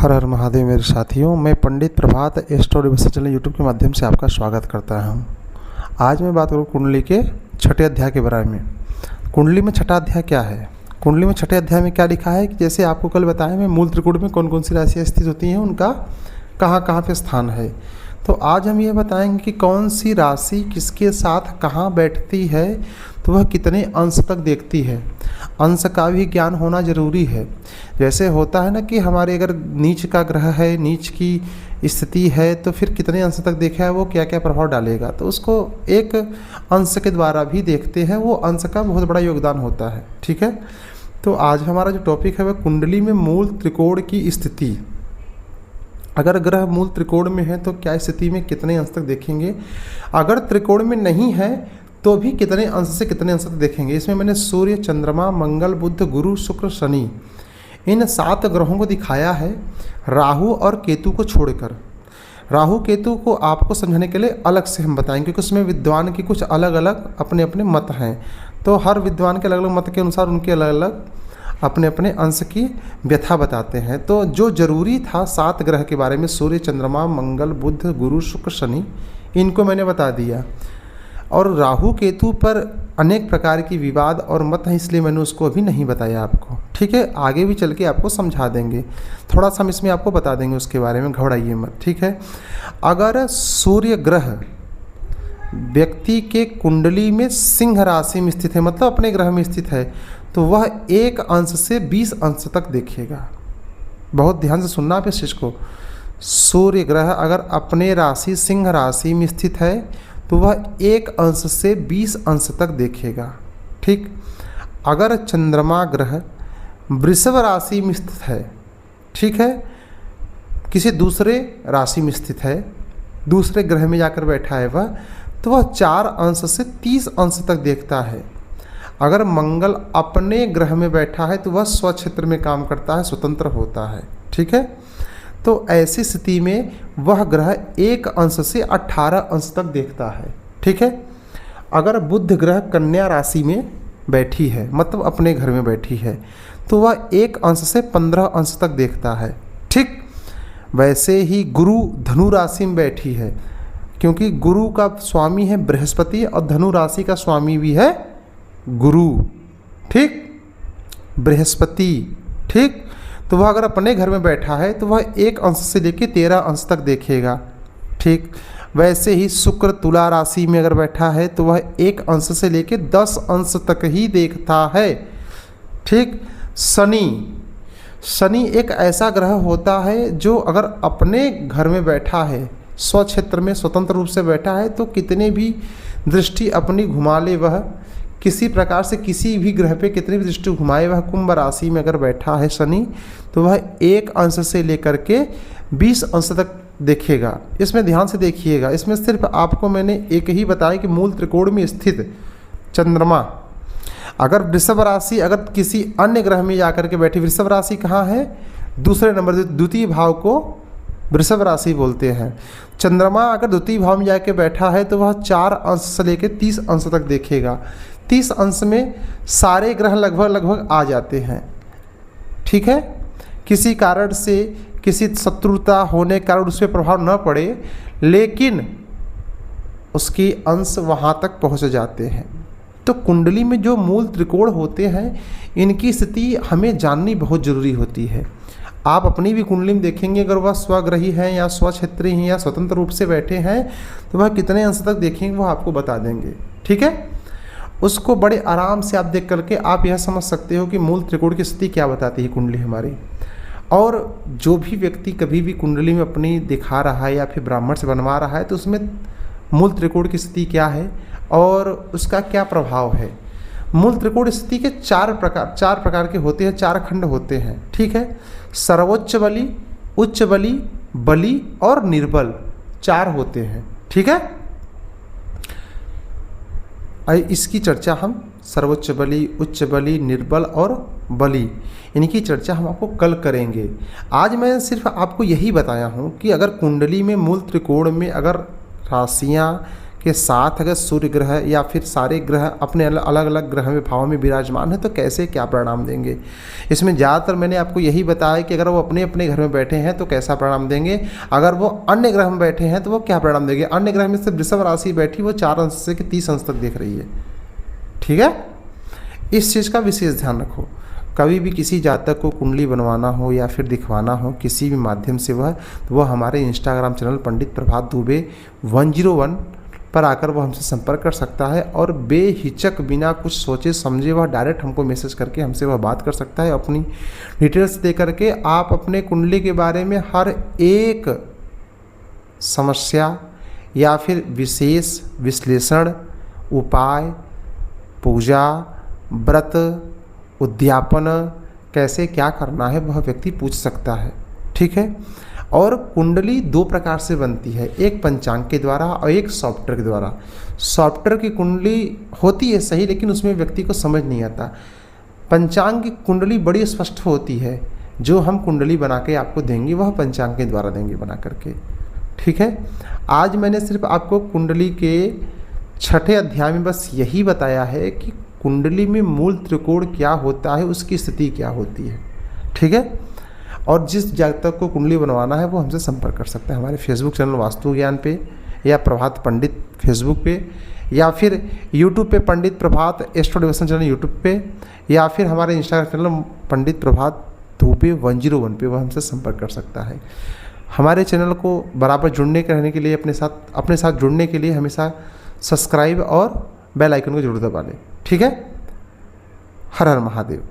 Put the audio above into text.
हर हर महादेव मेरे साथियों, मैं पंडित प्रभात एस्ट्रो रिवर्सल चैनल यूट्यूब के माध्यम से आपका स्वागत करता हूं। आज मैं बात करूं कुंडली के छठे अध्याय के बारे में। कुंडली में छठा अध्याय क्या है? कुंडली में छठे अध्याय में क्या लिखा है कि जैसे आपको कल बताया मैं मूल त्रिकोण में कौन कौन सी राशियाँ स्थित होती हैं, उनका कहाँ कहाँ पे स्थान है। तो आज हम ये बताएंगे कि कौन सी राशि किसके साथ कहाँ बैठती है, तो वह कितने अंश तक देखती है। अंश का भी ज्ञान होना जरूरी है। जैसे होता है ना कि हमारे अगर नीच का ग्रह है, नीच की स्थिति है, तो फिर कितने अंश तक देखा है, वो क्या क्या प्रभाव डालेगा, तो उसको एक अंश के द्वारा भी देखते हैं। वो अंश का बहुत बड़ा योगदान होता है। ठीक है, तो आज हमारा जो टॉपिक है वह कुंडली में मूल त्रिकोण की स्थिति। अगर ग्रह मूल त्रिकोण में है तो क्या स्थिति में कितने अंश तक देखेंगे, अगर त्रिकोण में नहीं है तो भी कितने अंश से कितने अंश तक देखेंगे। इसमें मैंने सूर्य, चंद्रमा, मंगल, बुध, गुरु, शुक्र, शनि, इन 7 ग्रहों को दिखाया है, राहु और केतु को छोड़कर। राहु केतु को आपको समझाने के लिए अलग से हम बताएंगे, क्योंकि उसमें विद्वान की कुछ अलग अलग अपने अपने मत हैं। तो हर विद्वान के अलग अलग मत के अनुसार उनके अलग अलग अपने अपने अंश की व्यथा बताते हैं। तो जो जरूरी था 7 ग्रह के बारे में, सूर्य, चंद्रमा, मंगल, बुध, गुरु, शुक्र, शनि, इनको मैंने बता दिया। और राहु केतु पर अनेक प्रकार की विवाद और मत हैं, इसलिए मैंने उसको अभी नहीं बताया आपको। ठीक है, आगे भी चल के आपको समझा देंगे, थोड़ा सा हम इसमें आपको बता देंगे उसके बारे में, घबराइए मत। ठीक है, अगर सूर्य ग्रह व्यक्ति के कुंडली में सिंह राशि में स्थित है, मतलब अपने ग्रह में स्थित है, तो वह 1 अंश से 20 अंश तक देखेगा। बहुत ध्यान से सुनना आप इस चीज़ को। सूर्य ग्रह अगर अपने राशि सिंह राशि में स्थित है तो वह 1 अंश से 20 अंश तक देखेगा। ठीक, अगर चंद्रमा ग्रह वृषभ राशि में स्थित है, ठीक है, किसी दूसरे राशि में स्थित है, दूसरे ग्रह में जाकर बैठा है वह, तो वह 4 अंश से 30 अंश तक देखता है। अगर मंगल अपने ग्रह में बैठा है तो वह स्वक्षेत्र में काम करता है, स्वतंत्र होता है। ठीक है, तो ऐसी स्थिति में वह ग्रह 1 अंश से 18 अंश तक देखता है। ठीक है, अगर बुध ग्रह कन्या राशि में बैठी है, मतलब अपने घर में बैठी है, तो वह 1 अंश से 15 अंश तक देखता है। ठीक, वैसे ही गुरु धनु राशि में बैठी है, क्योंकि गुरु का स्वामी है बृहस्पति और धनु राशि का स्वामी भी है गुरु। ठीक, बृहस्पति। ठीक, तो वह अगर अपने घर में बैठा है तो वह 1 अंश से लेकर 13 अंश तक देखेगा। ठीक, वैसे ही शुक्र तुला राशि में अगर बैठा है तो वह 1 अंश से लेकर 10 अंश तक ही देखता है। ठीक, शनि एक ऐसा ग्रह होता है जो अगर अपने घर में बैठा है, स्वक्षेत्र में स्वतंत्र रूप से बैठा है, तो कितने भी दृष्टि अपनी घुमा ले, वह किसी प्रकार से किसी भी ग्रह पे कितनी भी दृष्टि घुमाए, वह कुंभ राशि में अगर बैठा है शनि, तो वह 1 अंश से लेकर के 20 अंश तक देखेगा। इसमें ध्यान से देखिएगा, इसमें सिर्फ आपको मैंने एक ही बताया कि मूल त्रिकोण में स्थित चंद्रमा, अगर वृषभ राशि अगर किसी अन्य ग्रह में जाकर के बैठी, वृषभ राशि कहाँ है, दूसरे नंबर, द्वितीय भाव को वृषभ राशि बोलते हैं। चंद्रमा अगर द्वितीय भाव में जाके बैठा है तो वह 4 अंश से लेकर 30 अंश तक देखेगा। 30 अंश में सारे ग्रह लगभग आ जाते हैं। ठीक है, किसी कारण से किसी शत्रुता होने के कारण उस पर प्रभाव न पड़े, लेकिन उसकी अंश वहाँ तक पहुँच जाते हैं। तो कुंडली में जो मूल त्रिकोण होते हैं, इनकी स्थिति हमें जाननी बहुत ज़रूरी होती है। आप अपनी भी कुंडली में देखेंगे, अगर वह स्वग्रही हैं या स्वक्षेत्री हैं या स्वतंत्र रूप से बैठे हैं, तो वह कितने अंश तक देखेंगे वो आपको बता देंगे। ठीक है, उसको बड़े आराम से आप देख करके आप यह समझ सकते हो कि मूल त्रिकोण की स्थिति क्या बताती है कुंडली हमारी। और जो भी व्यक्ति कभी भी कुंडली में अपनी दिखा रहा है या फिर ब्राह्मण से बनवा रहा है, तो उसमें मूल त्रिकोण की स्थिति क्या है और उसका क्या प्रभाव है। मूल त्रिकोण स्थिति के 4 प्रकार के होते हैं, 4 खंड होते हैं। ठीक है, सर्वोच्च बली, उच्च बली, बली और निर्बल, 4 होते हैं। ठीक है, इसकी चर्चा हम सर्वोच्च बली, उच्च बली, निर्बल और बली, इनकी चर्चा हम आपको कल करेंगे। आज मैं सिर्फ आपको यही बताया हूँ कि अगर कुंडली में मूल त्रिकोण में अगर राशियाँ के साथ अगर सूर्य ग्रह या फिर सारे ग्रह अपने अलग अलग ग्रह में भाव में विराजमान है तो कैसे क्या परिणाम देंगे। इसमें ज़्यादातर मैंने आपको यही बताया कि अगर वो अपने अपने घर में बैठे हैं तो कैसा परिणाम देंगे, अगर वो अन्य ग्रह में बैठे हैं तो वो क्या परिणाम देंगे। अन्य ग्रह में से वृषभ राशि बैठी वो 4 अंश से 30 अंश तक देख रही है, ठीक है। इस चीज़ का विशेष ध्यान रखो। कभी भी किसी जातक को कुंडली बनवाना हो या फिर दिखवाना हो किसी भी माध्यम से वह हमारे इंस्टाग्राम चैनल पंडित प्रभात दुबे 101 पर आकर वह हमसे संपर्क कर सकता है और बेहिचक बिना कुछ सोचे समझे वह डायरेक्ट हमको मैसेज करके हमसे वह बात कर सकता है। अपनी डिटेल्स दे करके आप अपने कुंडली के बारे में हर एक समस्या या फिर विशेष विश्लेषण, उपाय, पूजा, व्रत, उद्यापन, कैसे क्या करना है वह व्यक्ति पूछ सकता है, ठीक है। और कुंडली 2 प्रकार से बनती है, एक पंचांग के द्वारा और एक सॉफ्टवेयर के द्वारा। सॉफ्टवेयर की कुंडली होती है सही लेकिन उसमें व्यक्ति को समझ नहीं आता। पंचांग की कुंडली बड़ी स्पष्ट होती है, जो हम कुंडली बना के आपको देंगे वह पंचांग के द्वारा देंगे बना करके, ठीक है। आज मैंने सिर्फ आपको कुंडली के 6ठे अध्याय में बस यही बताया है कि कुंडली में मूल त्रिकोण क्या होता है, उसकी स्थिति क्या होती है, ठीक है। और जिस जातक को कुंडली बनवाना है वो हमसे संपर्क कर सकता है हमारे फेसबुक चैनल वास्तु ज्ञान पे या प्रभात पंडित फेसबुक पे या फिर यूट्यूब पे पंडित प्रभात एस्ट्रो डिवोशन चैनल यूट्यूब पे या फिर हमारे इंस्टाग्राम चैनल पंडित प्रभात दुबे 101 पे वह हमसे संपर्क कर सकता है। हमारे चैनल को बराबर जुड़ने के रहने के लिए अपने साथ जुड़ने के लिए हमेशा सब्सक्राइब और बेल आइकन को जरूर दबा लें, ठीक है। हर हर महादेव।